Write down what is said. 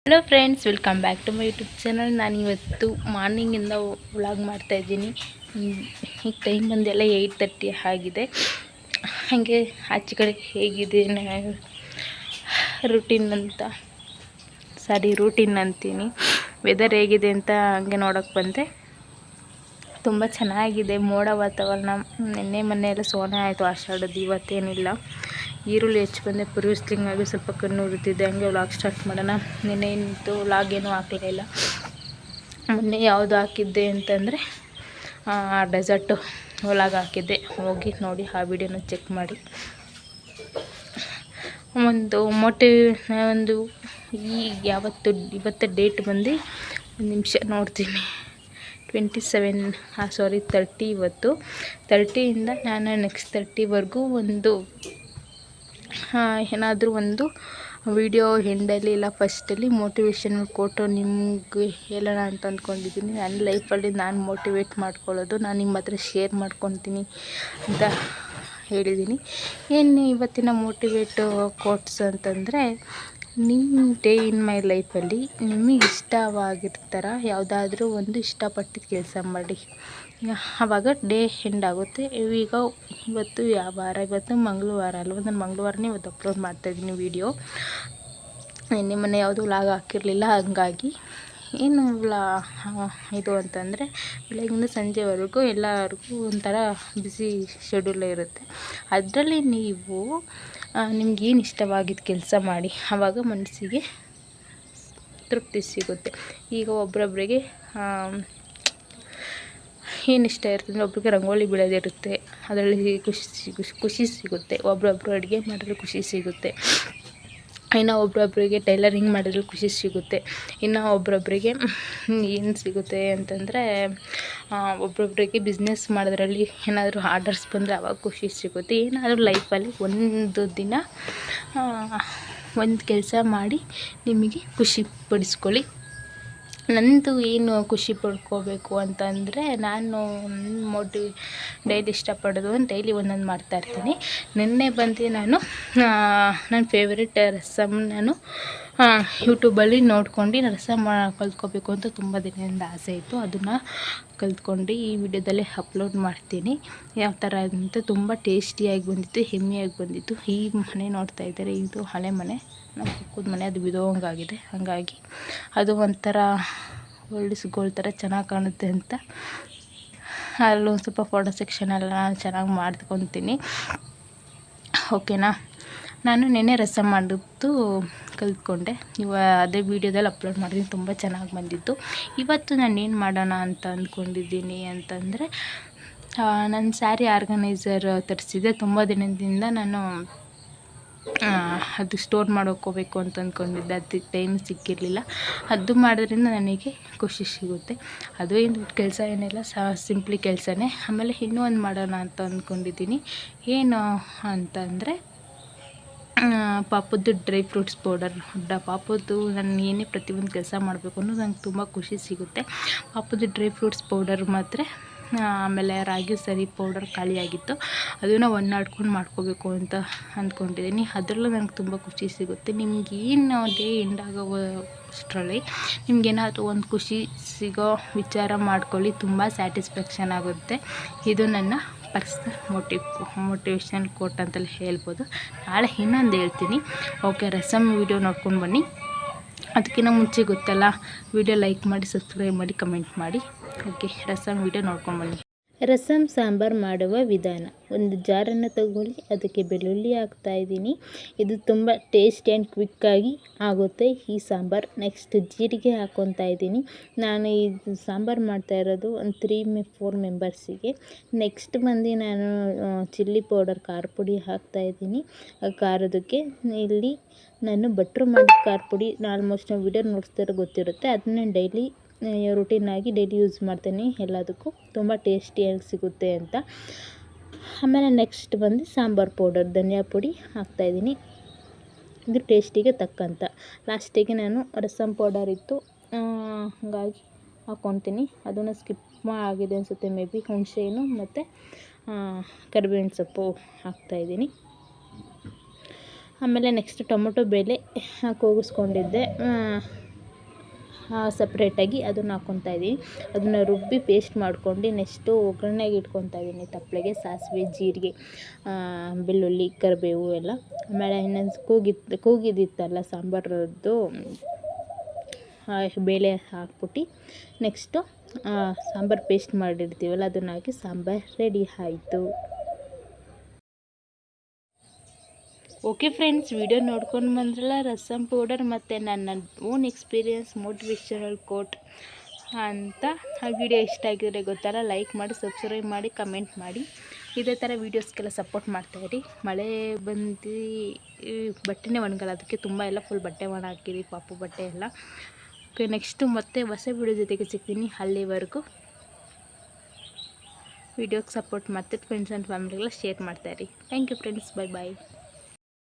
Hello friends, welcome back to my YouTube channel. ನಾನು ಇವತ್ತು ಮಾರ್ನಿಂಗಿಂದ vlog ಮಾಡ್ತಾಯಿದ್ದೀನಿ. ಈಗ ಟೈಮ್ ಬಂದೆಲ್ಲ 8:30 ಆಗಿದೆ. ಹಾಗೆ ಆಚೆ ಕಡೆ ಹೇಗಿದೆ ರೂಟೀನ್ ಅಂತೀನಿ, ವೆದರ್ ಹೇಗಿದೆ ಅಂತ ಹಂಗೆ ನೋಡೋಕ್ಕೆ ಬಂದೆ. ತುಂಬ ಚೆನ್ನಾಗಿದೆ, ಮೋಡ ವಾತಾವರಣ. ನಿನ್ನೆ ಮೊನ್ನೆ ಎಲ್ಲ ಸೋನೆ ಆಯಿತು ಆಷಾಢದ್ದು, ಇವತ್ತೇನಿಲ್ಲ. ಈರುಳ್ಳಿ ಹೆಚ್ಚು ಬಂದೆ ಪುರಿಸ್ಲಿಂಗಾಗಿ ಸ್ವಲ್ಪ ಕಣ್ಣು ಉರಿತಿದ್ದೆ. ಹಂಗೆ ವ್ಲಾಗ್ ಸ್ಟಾರ್ಟ್ ಮಾಡೋಣ. ನಿನ್ನೆ ವ್ಲಾಗ್ ಏನೂ ಹಾಕಲಿಲ್ಲ. ಮೊನ್ನೆ ಯಾವುದು ಹಾಕಿದ್ದೆ ಅಂತಂದರೆ ಡೆಸರ್ಟು ವ್ಲಾಗ್ ಹಾಕಿದ್ದೆ. ಹೋಗಿ ನೋಡಿ, ಆ ವಿಡಿಯೋನ ಚೆಕ್ ಮಾಡಿ. ಇವತ್ತು ಡೇಟ್ ಬಂದು ಒಂದು ನಿಮಿಷ ನೋಡ್ತೀನಿ, 30 ಇವತ್ತು. 30ಇಂದ ನಾನು ನೆಕ್ಸ್ಟ್ 30ವರೆಗೂ ಏನಾದರೂ ಒಂದು ವಿಡಿಯೋ ಎಂಡಲ್ಲಿ ಇಲ್ಲ ಫಸ್ಟಲ್ಲಿ ಮೋಟಿವೇಶನಲ್ ಕೋಟು ನಿಮಗೆ ಹೇಳೋಣ ಅಂತ ಅಂದ್ಕೊಂಡಿದ್ದೀನಿ. ನನ್ನ ಲೈಫಲ್ಲಿ ನಾನು ಮೋಟಿವೇಟ್ ಮಾಡ್ಕೊಳ್ಳೋದು ನಾನು ನಿಮ್ಮ ಹತ್ರ ಶೇರ್ ಮಾಡ್ಕೊತೀನಿ ಅಂತ ಹೇಳಿದ್ದೀನಿ. ಏನು ಇವತ್ತಿನ ಮೋಟಿವೇಟ್ ಕೋಟ್ಸ್ ಅಂತಂದರೆ, ನಿಮ್ಮ ಡೇ ಇನ್ ಮೈ ಲೈಫಲ್ಲಿ ನಿಮಗೆ ಇಷ್ಟವಾಗಿರ್ತಾರ ಯಾವುದಾದ್ರೂ ಒಂದು ಇಷ್ಟಪಟ್ಟಿದ್ದು ಕೆಲಸ ಮಾಡಿ, ಆವಾಗ ಡೇ ಎಂಡ್ ಆಗುತ್ತೆ. ಇವತ್ತು ಯಾವ ವಾರ? ಇವತ್ತು ಮಂಗಳವಾರ ಅಲ್ವ? ನಾನು ಮಂಗಳವಾರನೇ ಇವತ್ತು ಅಪ್ಲೋಡ್ ಮಾಡ್ತಾಯಿದ್ದೀನಿ ವಿಡಿಯೋ. ನಿನ್ನೆ ಮೊನ್ನೆ ಯಾವುದೂ ವ್ಲಾಗ್ ಹಾಕಿರಲಿಲ್ಲ. ಹಾಗಾಗಿ ಏನು ಇದು ಅಂತಂದರೆ, ಬೆಳಗ್ಗಿಂದ ಸಂಜೆವರೆಗೂ ಎಲ್ಲರಿಗೂ ಒಂಥರ ಬ್ಯುಸಿ ಶೆಡ್ಯೂಲೇ ಇರುತ್ತೆ. ಅದರಲ್ಲಿ ನೀವು ನಿಮ್ಗೇನು ಇಷ್ಟವಾಗಿದ್ದು ಕೆಲಸ ಮಾಡಿ, ಆವಾಗ ಮನಸ್ಸಿಗೆ ತೃಪ್ತಿ ಸಿಗುತ್ತೆ. ಈಗ ಒಬ್ಬೊಬ್ಬರಿಗೆ ಏನು ಇಷ್ಟ ಇರ್ತದೆ, ಒಬ್ರಿಗೆ ರಂಗೋಲಿ ಬಿಡೋದಿರುತ್ತೆ, ಅದರಲ್ಲಿ ಖುಷಿ ಸಿಗುತ್ತೆ. ಒಬ್ಬೊಬ್ಬರು ಅಡುಗೆ ಮಾಡಿದ್ರೆ ಖುಷಿ ಸಿಗುತ್ತೆ. ಇನ್ನು ಒಬ್ಬೊಬ್ಬರಿಗೆ ಟೈಲರಿಂಗ್ ಮಾಡಿದ್ರೆ ಖುಷಿ ಸಿಗುತ್ತೆ. ಇನ್ನು ಒಬ್ಬೊಬ್ಬರಿಗೆ ಏನು ಸಿಗುತ್ತೆ ಅಂತಂದರೆ, ಒಬ್ಬೊಬ್ಬರಿಗೆ ಬಿಸ್ನೆಸ್ ಮಾಡೋದ್ರಲ್ಲಿ ಏನಾದರೂ ಆರ್ಡರ್ಸ್ ಬಂದರೆ ಆವಾಗ ಖುಷಿ ಸಿಗುತ್ತೆ. ಏನಾದರೂ ಲೈಫಲ್ಲಿ ಒಂದು ದಿನ ಒಂದು ಕೆಲಸ ಮಾಡಿ ನಿಮಗೆ ಖುಷಿ ಪಡಿಸ್ಕೊಳ್ಳಿ. ನಂದು ಏನು ಖುಷಿ ಪಡ್ಕೋಬೇಕು ಅಂತಂದರೆ, ನಾನು ಡೈಲಿ ಇಷ್ಟಪಡೋದು ಡೈಲಿ ಒಂದೊಂದು ಮಾಡ್ತಾಯಿರ್ತೀನಿ. ನಿನ್ನೆ ಬಂದು ನನ್ನ ಫೇವ್ರೆಟ್ ರಸಮ್ ನಾನು ಯೂಟ್ಯೂಬಲ್ಲಿ ನೋಡ್ಕೊಂಡು ರಸಮ್ ಕಲ್ತ್ಕೋಬೇಕು ಅಂತ ತುಂಬ ದಿನದಿಂದ ಆಸೆ ಇತ್ತು. ಅದನ್ನು ಕಲ್ತ್ಕೊಂಡು ಈ ವಿಡಿಯೋದಲ್ಲೇ ಅಪ್ಲೋಡ್ ಮಾಡ್ತೀನಿ. ಯಾವ ಥರ ಅಂತ ತುಂಬ ಟೇಸ್ಟಿಯಾಗಿ ಬಂದಿತ್ತು, ಹೆಮ್ಮೆಯಾಗಿ ಬಂದಿತ್ತು. ಈ ಮನೆ ನೋಡ್ತಾ ಇದ್ದಾರೆ, ಇದು ಹಳೆ ಮನೆ, ನಮ್ಮ ಪಕ್ಕದ ಮನೆ. ಅದು ಬಿದೋಂಗಾಗಿದೆ. ಹಾಗಾಗಿ ಅದು ಒಂಥರ ಗೋಲ್ಡ್ ಥರ ಚೆನ್ನಾಗಿ ಕಾಣುತ್ತೆ ಅಂತ ಅಲ್ಲೊಂದು ಸ್ವಲ್ಪ ಫೋಟೋ ಸೆಕ್ಷನೆಲ್ಲ ಚೆನ್ನಾಗಿ ಮಾಡ್ಕೊತೀನಿ. ಓಕೆನಾ? ನಾನು ನೆನ್ನೆ ರಸಮ್ ಮಾಡಿದ್ದು ಕಲ್ತ್ಕೊಂಡೆ. ಅದೇ ವೀಡಿಯೋದಲ್ಲಿ ಅಪ್ಲೋಡ್ ಮಾಡಿದ್ದೀನಿ, ತುಂಬ ಚೆನ್ನಾಗಿ ಬಂದಿತ್ತು. ಇವತ್ತು ನಾನು ಏನು ಮಾಡೋಣ ಅಂತ ಅಂದ್ಕೊಂಡಿದ್ದೀನಿ ಅಂತಂದರೆ, ನನ್ನ ಸ್ಯಾರಿ ಆರ್ಗನೈಸರ್ ತರಿಸಿದ್ದೆ. ತುಂಬ ದಿನದಿಂದ ನಾನು ಅದು ಸ್ಟೋರ್ ಮಾಡೋಕ್ಕೋಗ್ಬೇಕು ಅಂತ ಅಂದ್ಕೊಂಡಿದ್ದೆ. ಅದಕ್ಕೆ ಟೈಮ್ ಸಿಕ್ಕಿರಲಿಲ್ಲ. ಅದು ಮಾಡೋದ್ರಿಂದ ನನಗೆ ಖುಷಿ ಸಿಗುತ್ತೆ. ಅದು ಏನು ದೊಡ್ಡ ಕೆಲಸ ಏನಿಲ್ಲ, ಸಿಂಪ್ಲಿ ಕೆಲಸನೇ. ಆಮೇಲೆ ಇನ್ನೂ ಒಂದು ಮಾಡೋಣ ಅಂತ ಅಂದ್ಕೊಂಡಿದ್ದೀನಿ. ಏನು ಅಂತಂದರೆ, ಪಾಪದ್ದು ಡ್ರೈ ಫ್ರೂಟ್ಸ್ ಪೌಡರ್. ಪಾಪದ್ದು ನಾನು ಏನೇ ಪ್ರತಿಯೊಂದು ಕೆಲಸ ಮಾಡಬೇಕು ಅನ್ನೋದು ನಂಗೆ ತುಂಬ ಖುಷಿ ಸಿಗುತ್ತೆ. ಪಾಪದ್ದು ಡ್ರೈ ಫ್ರೂಟ್ಸ್ ಪೌಡರ್ ಮಾತ್ರ. ಆಮೇಲೆ ರಾಗಿ ಸರಿ ಪೌಡರ್ ಖಾಲಿಯಾಗಿತ್ತು, ಅದನ್ನು ಆಡ್ಕೊಂಡು ಮಾಡ್ಕೋಬೇಕು ಅಂತ ಅಂದ್ಕೊಂಡಿದ್ದೀನಿ. ಅದರಲ್ಲೂ ನನಗೆ ತುಂಬ ಖುಷಿ ಸಿಗುತ್ತೆ. ನಿಮ್ಗೇನು ಡೇ ಎಂಡ್ ಆಗೋ ಅಷ್ಟರಲ್ಲಿ ನಿಮಗೇನಾದರೂ ಒಂದು ಖುಷಿ ಸಿಗೋ ವಿಚಾರ ಮಾಡ್ಕೊಳ್ಳಿ, ತುಂಬ ಸ್ಯಾಟಿಸ್ಫ್ಯಾಕ್ಷನ್ ಆಗುತ್ತೆ. ಇದು ನನ್ನ ಪರ್ಸ್ನಲ್ ಮೋಟಿವೇಶನ್ ಕೋಟ್ ಅಂತಲೇ ಹೇಳ್ಬೋದು. ನಾಳೆ ಇನ್ನೊಂದು ಹೇಳ್ತೀನಿ. ಓಕೆ, ರಸಮ್ ವಿಡಿಯೋ ನೋಡ್ಕೊಂಡು ಬನ್ನಿ. ಅದಕ್ಕಿಂತ ಮುಂಚೆ ಗೊತ್ತಲ್ಲ, ವಿಡಿಯೋ ಲೈಕ್ ಮಾಡಿ, ಸಬ್ಸ್ಕ್ರೈಬ್ ಮಾಡಿ, ಕಮೆಂಟ್ ಮಾಡಿ. ಓಕೆ, ರಸಮ್ ವಿಡಿಯೋ ನೋಡ್ಕೊಂಡು ಬನ್ನಿ. ರಸಮ್ ಸಾಂಬಾರು ಮಾಡುವ ವಿಧಾನ. ಒಂದು ಜಾರನ್ನು ತಗೊಳ್ಳಿ, ಅದಕ್ಕೆ ಬೆಳ್ಳುಳ್ಳಿ ಹಾಕ್ತಾಯಿದ್ದೀನಿ. ಇದು ತುಂಬ ಟೇಸ್ಟಿ ಆ್ಯಂಡ್ ಕ್ವಿಕ್ಕಾಗಿ ಆಗುತ್ತೆ ಈ ಸಾಂಬಾರು. ನೆಕ್ಸ್ಟ್ ಜೀರಿಗೆ ಹಾಕ್ಕೊತಾ ಇದ್ದೀನಿ. ನಾನು ಇದು ಸಾಂಬಾರು ಮಾಡ್ತಾಯಿರೋದು ಒಂದು 3-4 ಮೆಂಬರ್ಸಿಗೆ. ನೆಕ್ಸ್ಟ್ ಬಂದು ನಾನು ಚಿಲ್ಲಿ ಪೌಡರ್, ಖಾರ ಪುಡಿ ಹಾಕ್ತಾಯಿದ್ದೀನಿ. ಖಾರದಕ್ಕೆ ಇಲ್ಲಿ ನಾನು ಬಟ್ರು ಮಾಡಿದ ಖಾರ ಪುಡಿ, ಆಲ್ಮೋಸ್ಟ್ ನಾವು ವಿಡಿಯೋ ನೋಡ್ತಿರೋ ಗೊತ್ತಿರುತ್ತೆ. ಅದನ್ನ ಡೈಲಿ ರೂಟೀನಾಗಿ ಡೈಲಿ ಯೂಸ್ ಮಾಡ್ತೀನಿ ಎಲ್ಲದಕ್ಕೂ, ತುಂಬ ಟೇಸ್ಟಿಯಾಗಿ ಸಿಗುತ್ತೆ ಅಂತ. ಆಮೇಲೆ ನೆಕ್ಸ್ಟ್ ಬಂದು ಸಾಂಬಾರು ಪೌಡರ್, ಧನಿಯಾ ಪುಡಿ ಹಾಕ್ತಾಯಿದ್ದೀನಿ. ಇದು ಟೇಸ್ಟಿಗೆ ತಕ್ಕಂಥ. ಲಾಸ್ಟಿಗೆ ನಾನು ರಸಮ್ ಪೌಡರ್ ಇತ್ತು, ಹಾಗಾಗಿ ಹಾಕ್ಕೊತೀನಿ. ಅದನ್ನು ಸ್ಕಿಪ್ ಆಗಿದೆ ಅನಿಸುತ್ತೆ, ಮೇ ಬಿ. ಹುಣಸೆಹಣ್ಣು ಮತ್ತು ಕರಿಬೇವಿನ ಸೊಪ್ಪು ಹಾಕ್ತಾಯಿದ್ದೀನಿ. ಆಮೇಲೆ ನೆಕ್ಸ್ಟ್ ಟೊಮೊಟೊ ಬೇಳೆ ಕೂಗಿಸ್ಕೊಂಡಿದ್ದೆ. ಸಪ್ರೇಟಾಗಿ ಅದನ್ನು ಹಾಕ್ಕೊತಾ ಇದ್ದೀನಿ. ಅದನ್ನು ರುಬ್ಬಿ ಪೇಸ್ಟ್ ಮಾಡ್ಕೊಂಡು ನೆಕ್ಸ್ಟು ಒಗ್ಗರಣೆಗೆ ಇಟ್ಕೊತಾ ಇದ್ದೀನಿ. ತಪ್ಪಲೆಗೆ ಸಾಸಿವೆ, ಜೀರಿಗೆ, ಬೆಳ್ಳುಳ್ಳಿ, ಕರಿಬೇವು ಎಲ್ಲ. ಆಮೇಲೆ ಇನ್ನೊಂದು ಕೂಗಿದಿತ್ತಲ್ಲ ಸಾಂಬಾರದ್ದು ಬೇಳೆ ಹಾಕ್ಬಿಟ್ಟು ನೆಕ್ಸ್ಟು ಸಾಂಬಾರು ಪೇಸ್ಟ್ ಮಾಡಿರ್ತೀವಲ್ಲ ಅದನ್ನು ಹಾಕಿ ಸಾಂಬಾರು ರೆಡಿ ಆಯಿತು. ಓಕೆ ಫ್ರೆಂಡ್ಸ್, ವಿಡಿಯೋ ನೋಡ್ಕೊಂಡು ಬಂದ್ರಲ್ಲ ರಸಮ್ ಪೌಡರ್ ಮತ್ತು ನನ್ನ ಓನ್ ಎಕ್ಸ್ಪೀರಿಯನ್ಸ್ ಮೋಟಿವೇಶನಲ್ ಕೋಟ್ ಅಂತ. ಆ ವಿಡಿಯೋ ಇಷ್ಟ ಆಗಿದ್ರೆ ಗೊತ್ತಲ್ಲ, ಲೈಕ್ ಮಾಡಿ, ಸಬ್ಸ್ಕ್ರೈಬ್ ಮಾಡಿ, ಕಮೆಂಟ್ ಮಾಡಿ. ಇದೇ ಥರ ವೀಡಿಯೋಸ್ಗೆಲ್ಲ ಸಪೋರ್ಟ್ ಮಾಡ್ತಾಯಿರಿ. ಮಳೆ ಬಂದು ಬಟ್ಟೆನೇ ಒಣಗಲ್ಲ, ಅದಕ್ಕೆ ತುಂಬ ಎಲ್ಲ ಫುಲ್ ಬಟ್ಟೆ ಒಣ ಹಾಕಿರಿ, ಪಾಪು ಬಟ್ಟೆ ಎಲ್ಲ. ಓಕೆ, ನೆಕ್ಸ್ಟು ಮತ್ತೆ ಹೊಸ ವಿಡಿಯೋ ಜೊತೆಗೆ ಸಿಗ್ತೀನಿ. ಅಲ್ಲಿವರೆಗೂ ವಿಡಿಯೋಗೆ ಸಪೋರ್ಟ್ ಮಾಡ್ತಿದ್ದು ಫ್ರೆಂಡ್ಸ್ ಆ್ಯಂಡ್ ಫ್ಯಾಮಿಲಿಗೆಲ್ಲ ಶೇರ್ ಮಾಡ್ತಾಯಿರಿ. Thank you friends, bye bye.